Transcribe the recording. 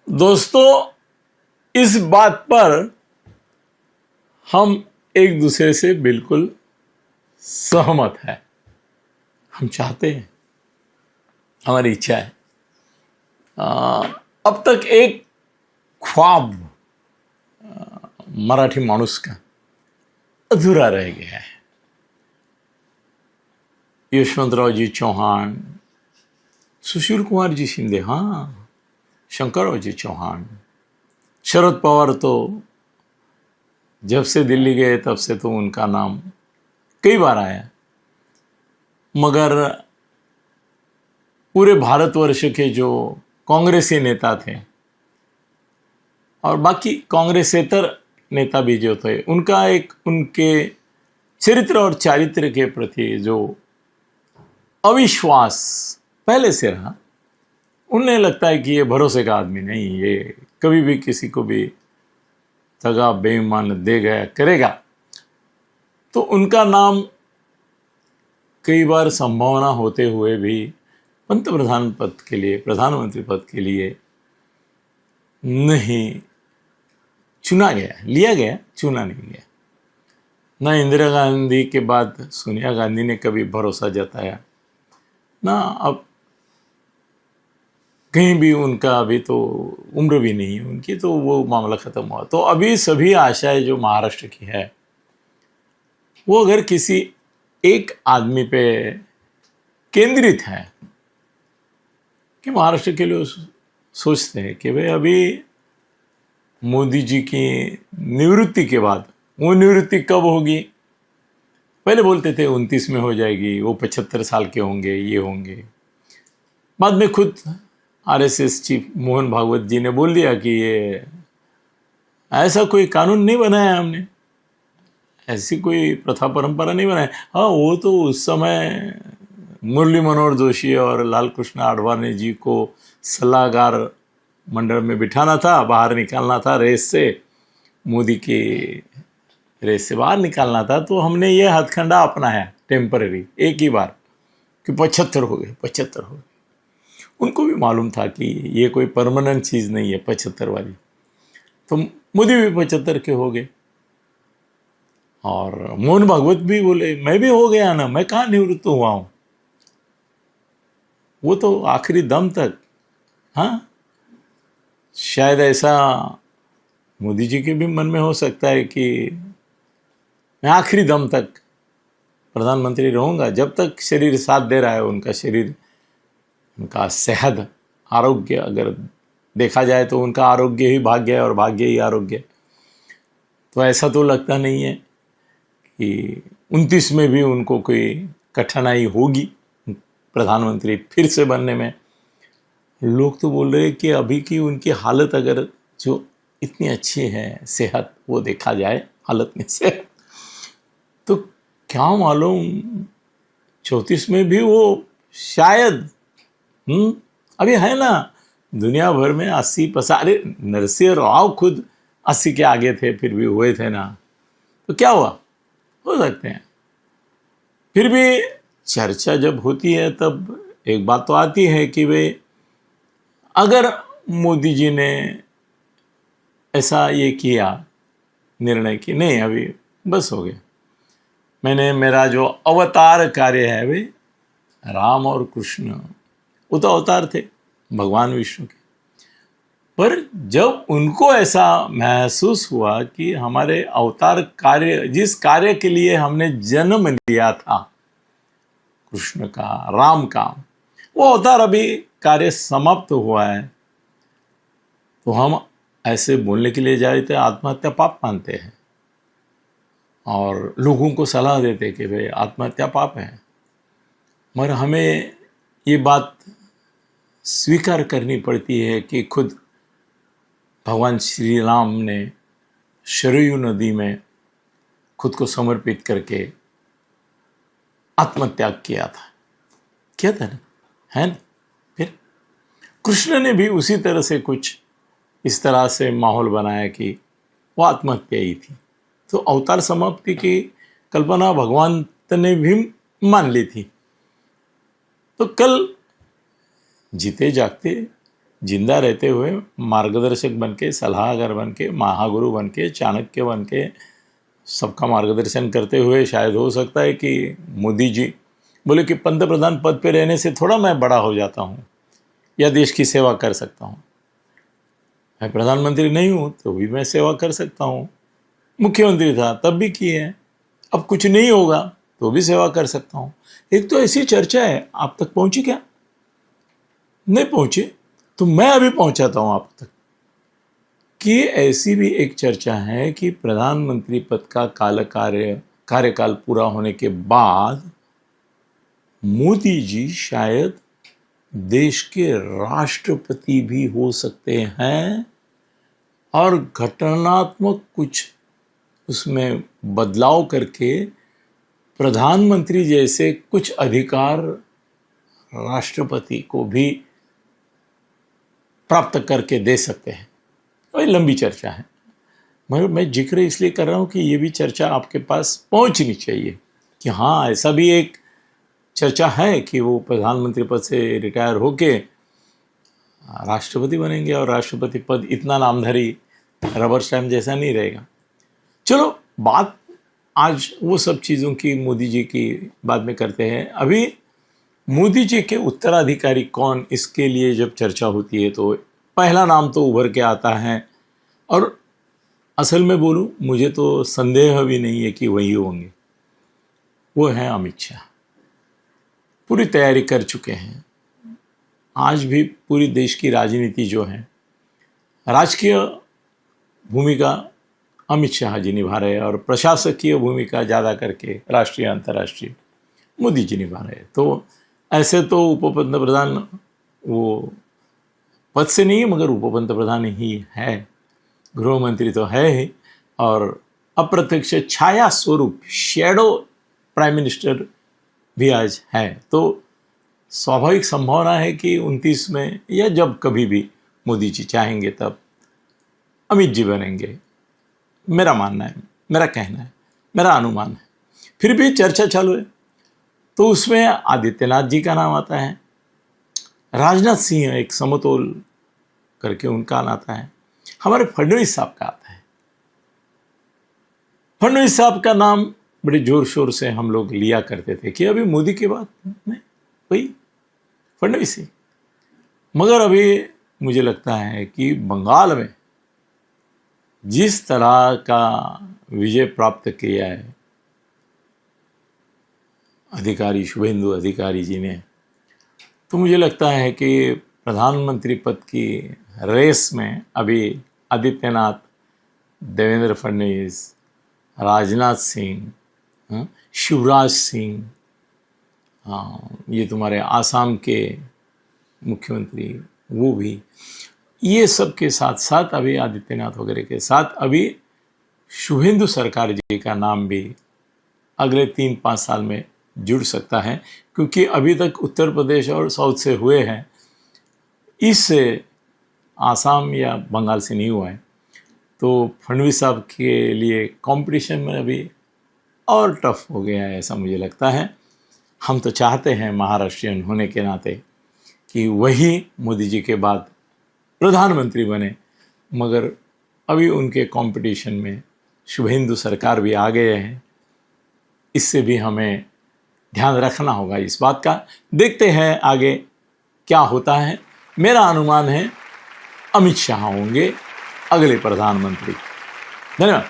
दोस्तों, इस बात पर हम एक दूसरे से बिल्कुल सहमत हैं। हम चाहते हैं, हमारी इच्छा है। अब तक एक ख्वाब मराठी माणूस का अधूरा रह गया है। यशवंतराव जी चौहान, सुशील कुमार जी शिंदे, हाँ, शंकरराव जी चौहान, शरद पवार तो जब से दिल्ली गए तब से तो उनका नाम कई बार आया, मगर पूरे भारतवर्ष के जो कांग्रेसी नेता थे और बाकी कांग्रेसेतर नेता भी जो थे, उनका एक उनके चरित्र और चारित्र के प्रति जो अविश्वास पहले से रहा, उन्हें लगता है कि ये भरोसे का आदमी नहीं, ये कभी भी किसी को भी दगा बेईमान दे गया करेगा। तो उनका नाम कई बार संभावना होते हुए भी पंतप्रधान पद के लिए, प्रधानमंत्री पद के लिए नहीं चुना गया, लिया गया, चुना नहीं गया। ना इंदिरा गांधी के बाद सोनिया गांधी ने कभी भरोसा जताया, ना अब कहीं भी उनका, अभी तो उम्र भी नहीं है उनकी, तो वो मामला ख़त्म हुआ। तो अभी सभी आशाएं जो महाराष्ट्र की है, वो अगर किसी एक आदमी पे केंद्रित है कि महाराष्ट्र के लिए सोचते हैं कि भाई अभी मोदी जी की निवृत्ति के बाद, वो निवृत्ति कब होगी? पहले बोलते थे 29 में हो जाएगी, वो 75 साल के होंगे, ये होंगे। बाद में खुद आरएसएस चीफ मोहन भागवत जी ने बोल दिया कि ये ऐसा कोई कानून नहीं बनाया हमने, ऐसी कोई प्रथा परंपरा नहीं बनाई। हाँ, वो तो उस समय मुरली मनोहर जोशी और लाल कृष्ण आडवाणी जी को सलाहकार मंडल में बिठाना था, बाहर निकालना था रेस से, मोदी के रेस से बाहर निकालना था। तो हमने ये हथकंडा अपनाया टेम्पररी, एक ही बार, कि 75 हो गए, 75 हो गए। उनको भी मालूम था कि ये कोई परमानेंट चीज़ नहीं है 75 वाली। तो मोदी भी 75 के हो गए और मोहन भागवत भी बोले मैं भी हो गया ना, मैं कहाँ निवृत्त हुआ हूँ। वो तो आखिरी दम तक, हाँ, शायद ऐसा मोदी जी के भी मन में हो सकता है कि मैं आखिरी दम तक प्रधानमंत्री रहूँगा, जब तक शरीर साथ दे रहा है, उनका शरीर, उनका सेहत, आरोग्य अगर देखा जाए तो उनका आरोग्य ही भाग्य है और भाग्य ही आरोग्य। तो ऐसा तो लगता नहीं है कि 29 में भी उनको कोई कठिनाई होगी प्रधानमंत्री फिर से बनने में। लोग तो बोल रहे हैं कि अभी की उनकी हालत अगर जो इतनी अच्छी है, सेहत, वो देखा जाए हालत में से, तो क्या मालूम 34 में भी वो शायद, अभी है ना दुनिया भर में 80%, अरे नरसिंह राव खुद 80 के आगे थे, फिर भी हुए थे ना, तो क्या हुआ, हो सकते हैं। फिर भी चर्चा जब होती है तब एक बात तो आती है कि वे, अगर मोदी जी ने ऐसा ये किया, निर्णय कि नहीं अभी बस हो गया, मैंने मेरा जो अवतार कार्य है, वे राम और कृष्ण, वो तो अवतार थे भगवान विष्णु के, पर जब उनको ऐसा महसूस हुआ कि हमारे अवतार कार्य, जिस कार्य के लिए हमने जन्म लिया था, कृष्ण का, राम का, वो अवतार अभी कार्य समाप्त हुआ है, तो हम ऐसे बोलने के लिए जाए तो आत्महत्या पाप मानते हैं और लोगों को सलाह देते कि भाई आत्महत्या पाप है। मगर हमें ये बात स्वीकार करनी पड़ती है कि खुद भगवान श्री राम ने सरयू नदी में खुद को समर्पित करके आत्मत्याग किया था ना, है ना। फिर कृष्ण ने भी उसी तरह से कुछ इस तरह से माहौल बनाया कि वो आत्महत्या ही थी। तो अवतार समाप्ति की कल्पना भगवान ने भी मान ली थी। तो कल जीते जागते जिंदा रहते हुए मार्गदर्शक बन के, सलाहकार बन के, महागुरु बन के, चाणक्य बन के सबका मार्गदर्शन करते हुए शायद हो सकता है कि मोदी जी बोले कि पंतप्रधान पद पे रहने से थोड़ा मैं बड़ा हो जाता हूँ या देश की सेवा कर सकता हूँ। मैं प्रधानमंत्री नहीं हूँ तो भी मैं सेवा कर सकता हूँ। मुख्यमंत्री था तब भी किए हैं, अब कुछ नहीं होगा तो भी सेवा कर सकता हूँ। एक तो ऐसी चर्चा है, आप तक पहुंची क्या? नहीं पहुंचे तो मैं अभी पहुंचाता हूं आप तक कि ऐसी भी एक चर्चा है कि प्रधानमंत्री पद का कार्यकाल पूरा होने के बाद मोदी जी शायद देश के राष्ट्रपति भी हो सकते हैं और घटनात्मक कुछ उसमें बदलाव करके प्रधानमंत्री जैसे कुछ अधिकार राष्ट्रपति को भी प्राप्त करके दे सकते हैं। वही लंबी चर्चा है, मगर मैं जिक्र इसलिए कर रहा हूँ कि ये भी चर्चा आपके पास पहुँचनी चाहिए कि हाँ, ऐसा भी एक चर्चा है कि वो प्रधानमंत्री पद से रिटायर होके राष्ट्रपति बनेंगे और राष्ट्रपति पद इतना नामधारी रबर स्टैम्प जैसा नहीं रहेगा। चलो, बात आज वो सब चीज़ों की मोदी जी की बाद में करते हैं। अभी मोदी जी के उत्तराधिकारी कौन, इसके लिए जब चर्चा होती है तो पहला नाम तो उभर के आता है, और असल में बोलूं मुझे तो संदेह भी नहीं है कि वही होंगे, वो हैं अमित शाह। पूरी तैयारी कर चुके हैं। आज भी पूरी देश की राजनीति जो है, राजकीय भूमिका अमित शाह जी निभा रहे हैं और प्रशासकीय भूमिका ज़्यादा करके राष्ट्रीय अंतर्राष्ट्रीय मोदी जी निभा रहे हैं। तो ऐसे तो उप पंतप्रधान वो पद से नहीं है मगर उप पंतप्रधान ही है, गृह मंत्री तो है ही, और अप्रत्यक्ष छाया स्वरूप शैडो प्राइम मिनिस्टर भी आज है। तो स्वाभाविक संभावना है कि 29 में या जब कभी भी मोदी जी चाहेंगे तब अमित जी बनेंगे। मेरा मानना है, मेरा कहना है, मेरा अनुमान है। फिर भी चर्चा चालू है तो उसमें आदित्यनाथ जी का नाम आता है, राजनाथ सिंह एक समतोल करके उनका आता है, हमारे फडणवीस साहब का आता है। फडणवीस साहब का नाम बड़े जोर शोर से हम लोग लिया करते थे कि अभी मोदी के बाद में वही फडणवीस ही। मगर अभी मुझे लगता है कि बंगाल में जिस तरह का विजय प्राप्त किया है अधिकारी शुभेंदु अधिकारी जी ने, तो मुझे लगता है कि प्रधानमंत्री पद की रेस में अभी आदित्यनाथ, देवेंद्र फडणवीस, राजनाथ सिंह, शिवराज सिंह, ये तुम्हारे आसाम के मुख्यमंत्री वो भी, ये सब के साथ साथ अभी आदित्यनाथ वगैरह के साथ अभी शुभेंदु सरकार जी का नाम भी अगले 3-5 साल में जुड़ सकता है, क्योंकि अभी तक उत्तर प्रदेश और साउथ से हुए हैं, इससे आसाम या बंगाल से नहीं हुआ है। तो फडणवीस साहब के लिए कंपटीशन में अभी और टफ हो गया है ऐसा मुझे लगता है। हम तो चाहते हैं महाराष्ट्रियन होने के नाते कि वही मोदी जी के बाद प्रधानमंत्री बने, मगर अभी उनके कंपटीशन में शुभेंदु सरकार भी आ गए हैं। इससे भी हमें ध्यान रखना होगा इस बात का। देखते हैं आगे क्या होता है। मेरा अनुमान है अमित शाह होंगे अगले प्रधानमंत्री। धन्यवाद।